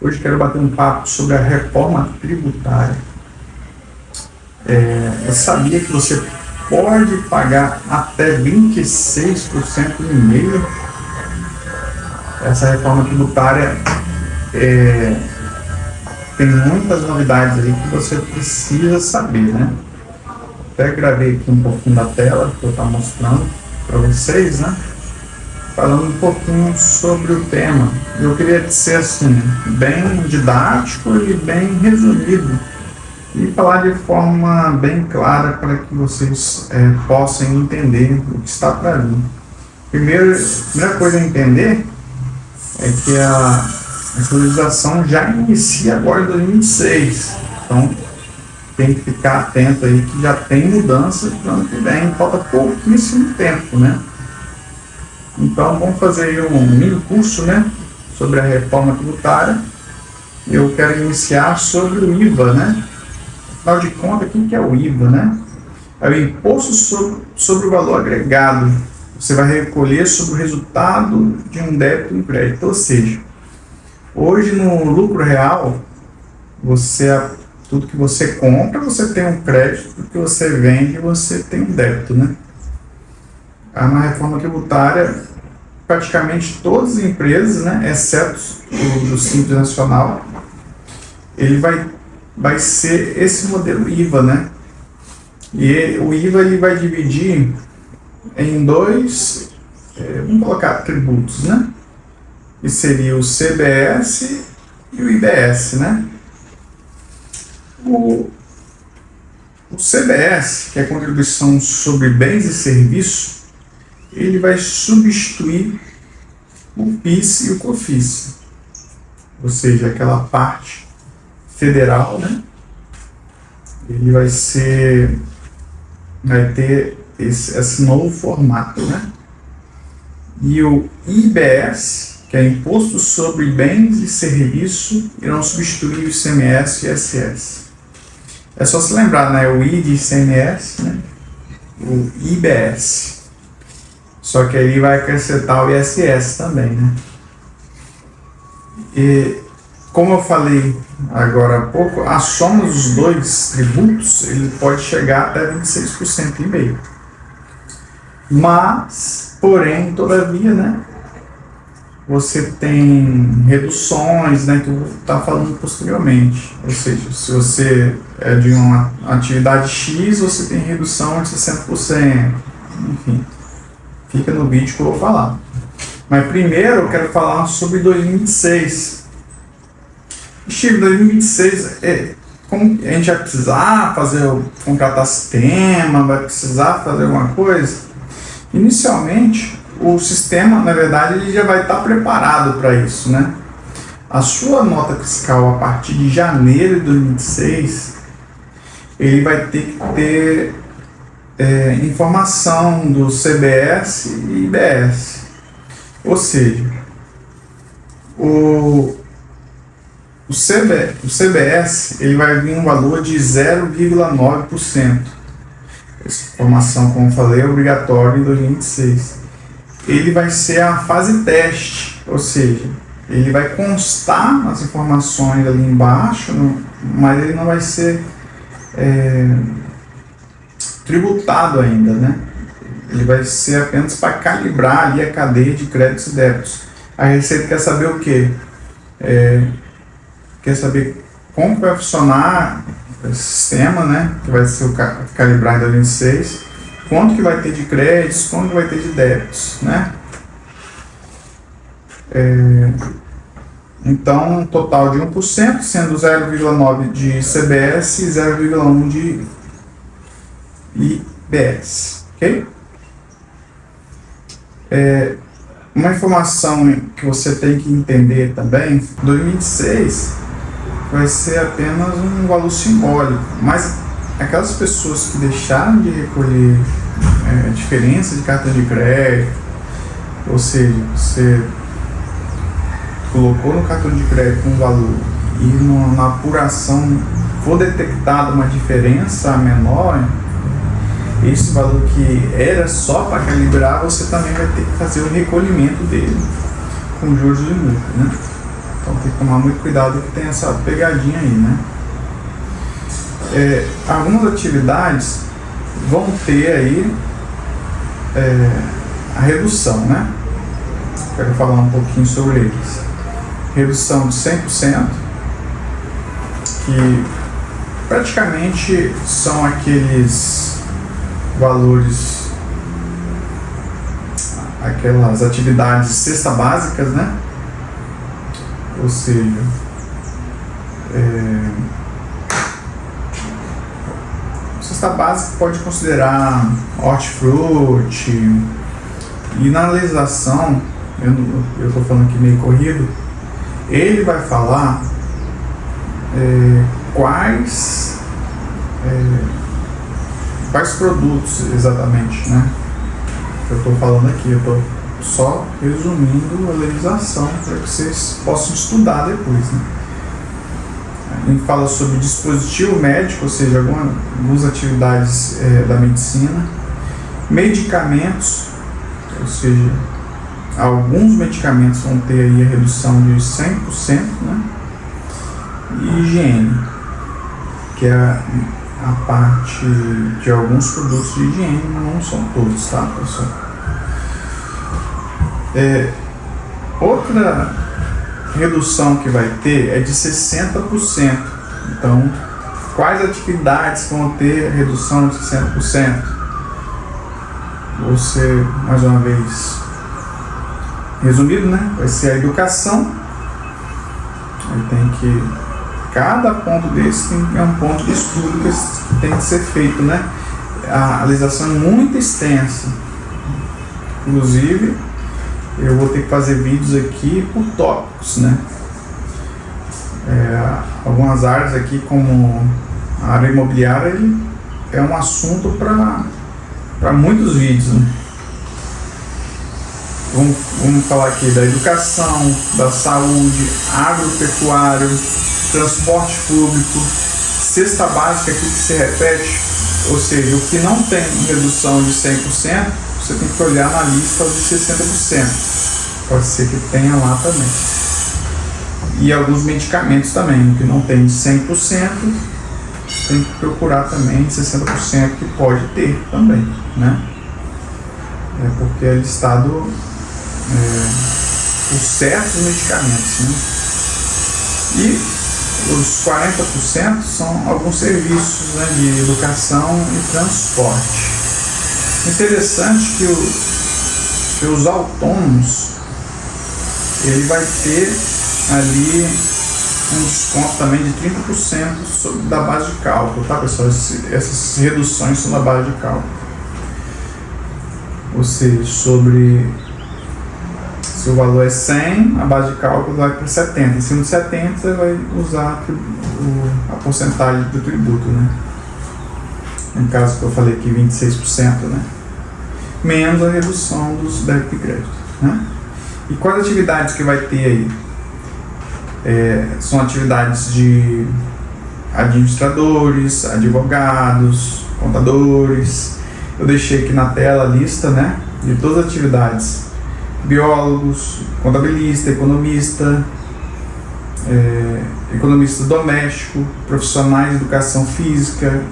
Hoje quero bater um papo sobre a reforma tributária. Você sabia que você pode pagar até 26% em e-mail? Essa reforma tributária tem muitas novidades aí que você precisa saber, né? Até gravei aqui um pouquinho da tela que eu estou mostrando para vocês, né? Falando um pouquinho sobre o tema. Eu queria ser assim, bem didático e bem resumido e falar de forma bem clara para que vocês possam entender o que está para vir. Primeira coisa a entender é que a legislação já inicia agora em 2026, então tem que ficar atento aí que já tem mudança para o ano que vem, falta pouquíssimo tempo, né? Então vamos fazer aí um mini curso, né, sobre a reforma tributária. Eu quero iniciar sobre o IVA, né? Afinal de contas, o que é o IVA, né? É o imposto sobre o valor agregado. Você vai recolher sobre o resultado de um débito e um crédito, ou seja, hoje no lucro real, tudo que você compra, você tem um crédito, tudo que você vende, você tem um débito, né? Na reforma tributária, praticamente todas as empresas, né, exceto o Simples Nacional, ele vai ser esse modelo IVA, né? E o IVA ele vai dividir em dois, vamos colocar tributos, né? Que seria o CBS e o IBS, né? O CBS, que é a contribuição sobre bens e serviços, ele vai substituir o PIS e o COFINS, ou seja, aquela parte federal, né? Ele vai ter esse novo formato, né? E o IBS, que é Imposto sobre Bens e Serviços, irão substituir o ICMS e ISS. É só se lembrar, né? O I de ICMS, né? O IBS. Só que aí vai acrescentar o ISS também, né? E como eu falei agora há pouco, a soma dos dois tributos ele pode chegar até 26% e meio. Mas, porém, todavia, né? Você tem reduções, né, que eu vou estar falando posteriormente. Ou seja, se você é de uma atividade X, você tem redução de 60%. Enfim, fica no vídeo que eu vou falar. Mas primeiro eu quero falar sobre 2026. Steve, 2026, como a gente vai precisar contratar sistema, vai precisar fazer alguma coisa? Inicialmente, o sistema, na verdade, ele já vai estar preparado para isso, né? A sua nota fiscal a partir de janeiro de 2026, ele vai ter que ter informação do CBS e IBS. Ou seja, o CBS ele vai vir um valor de 0,9%. Essa informação, como eu falei, é obrigatória em 2026. Ele vai ser a fase teste, ou seja, ele vai constar as informações ali embaixo, mas ele não vai ser tributado ainda, né? Ele vai ser apenas para calibrar ali a cadeia de créditos e débitos. A Receita quer saber o quê? Quer saber como vai funcionar esse sistema, né? Que vai ser calibrado em 2026. Quanto que vai ter de créditos, quanto vai ter de débitos, né? Então, um total de 1%, sendo 0,9% de CBS e 0,1% de IBS, ok? Uma informação que você tem que entender também, 2026 vai ser apenas um valor simbólico, mas aquelas pessoas que deixaram de recolher diferença de cartão de crédito, ou seja, você colocou no cartão de crédito um valor e na apuração for detectada uma diferença menor, esse valor que era só para calibrar, você também vai ter que fazer o recolhimento dele com juros e multa, né? Então tem que tomar muito cuidado que tem essa pegadinha aí, né? Algumas atividades vão ter aí a redução, né? Quero falar um pouquinho sobre eles. Redução de 100%, que praticamente são aqueles valores, aquelas atividades cesta básicas, né? Ou seja, cesta básica pode considerar hortifruti, e na legislação, eu estou falando aqui meio corrido, ele vai falar quais produtos exatamente, né? Eu estou falando aqui, eu estou só resumindo a legislação para que vocês possam estudar depois, né? A gente fala sobre dispositivo médico, ou seja, algumas atividades da medicina, medicamentos, ou seja, alguns medicamentos vão ter aí a redução de 100%, né? E higiene, que é a parte de alguns produtos de higiene, não são todos, tá, pessoal? Outra redução que vai ter é de 60%. Então, quais atividades vão ter redução de 60%? Você, mais uma vez, resumido, né? Vai ser a educação. Aí tem que... Cada ponto desse é um ponto de estudo que tem que ser feito, né? A legislação é muito extensa. Inclusive, eu vou ter que fazer vídeos aqui por tópicos, né? Algumas áreas aqui, como a área imobiliária, ele é um assunto para muitos vídeos, né? Vamos falar aqui da educação, da saúde, agropecuário, transporte público, cesta básica, aqui que se repete, ou seja, o que não tem redução de 100%, você tem que olhar na lista de 60%. Pode ser que tenha lá também. E alguns medicamentos também, o que não tem de 100%, tem que procurar também de 60% que pode ter também, né? Porque é listado os certos medicamentos, né? E os 40% são alguns serviços, né, de educação e transporte. Interessante que os autônomos, ele vai ter ali um desconto também de 30% da base de cálculo, tá, pessoal? Essas reduções são da base de cálculo. Ou seja, se o valor é 100, a base de cálculo vai para 70. Em cima de 70, você vai usar a porcentagem do tributo, né? No caso que eu falei aqui, 26%, né? Menos a redução dos débitos e créditos, né? E quais atividades que vai ter aí? São atividades de administradores, advogados, contadores. Eu deixei aqui na tela a lista, né, de todas as atividades. Biólogos, contabilista, economista, economista doméstico, profissionais de educação física,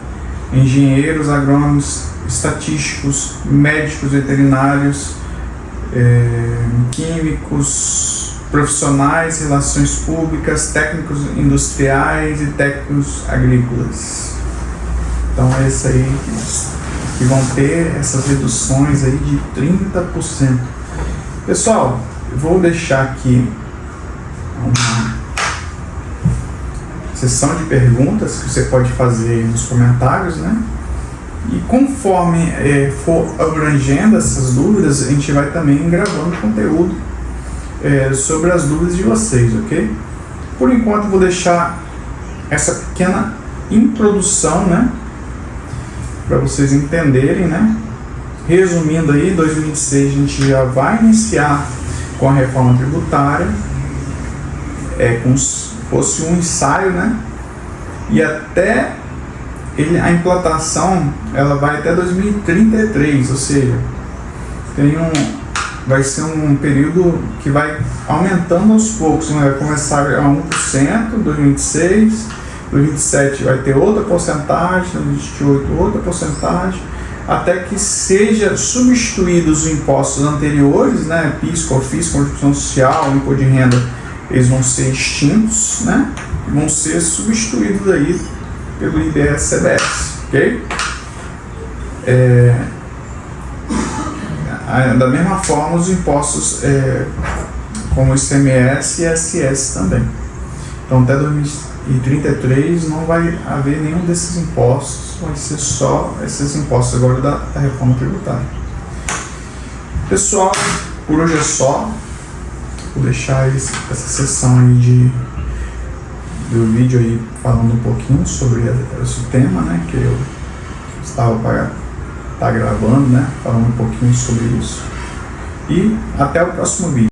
engenheiros agrônomos, estatísticos, médicos veterinários, químicos, profissionais, relações públicas, técnicos industriais e técnicos agrícolas. Então é isso aí que vão ter essas reduções aí de 30%. Pessoal, eu vou deixar aqui uma sessão de perguntas que você pode fazer aí nos comentários, né? E conforme for abrangendo essas dúvidas, a gente vai também gravando conteúdo sobre as dúvidas de vocês, ok? Por enquanto, vou deixar essa pequena introdução, né? Para vocês entenderem, né? Resumindo aí, 2026 a gente já vai iniciar com a reforma tributária, como se fosse um ensaio, né? E até a implantação, ela vai até 2033, ou seja, tem vai ser um período que vai aumentando aos poucos, né? Vai começar a 1% em 2026, 2027 vai ter outra porcentagem, 2028 outra porcentagem, até que seja substituídos os impostos anteriores, né? PIS, COFINS, contribuição social, imposto de renda, eles vão ser extintos, né? Vão ser substituídos aí pelo IBS-CBS, ok? Da mesma forma, os impostos como o ICMS e ISS também. Então, até 2033 não vai haver nenhum desses impostos, vai ser só esses impostos agora da reforma tributária. Pessoal, por hoje é só. Vou deixar essa sessão aí do vídeo aí falando um pouquinho sobre esse tema, né, que eu estava gravando, né, falando um pouquinho sobre isso. E até o próximo vídeo.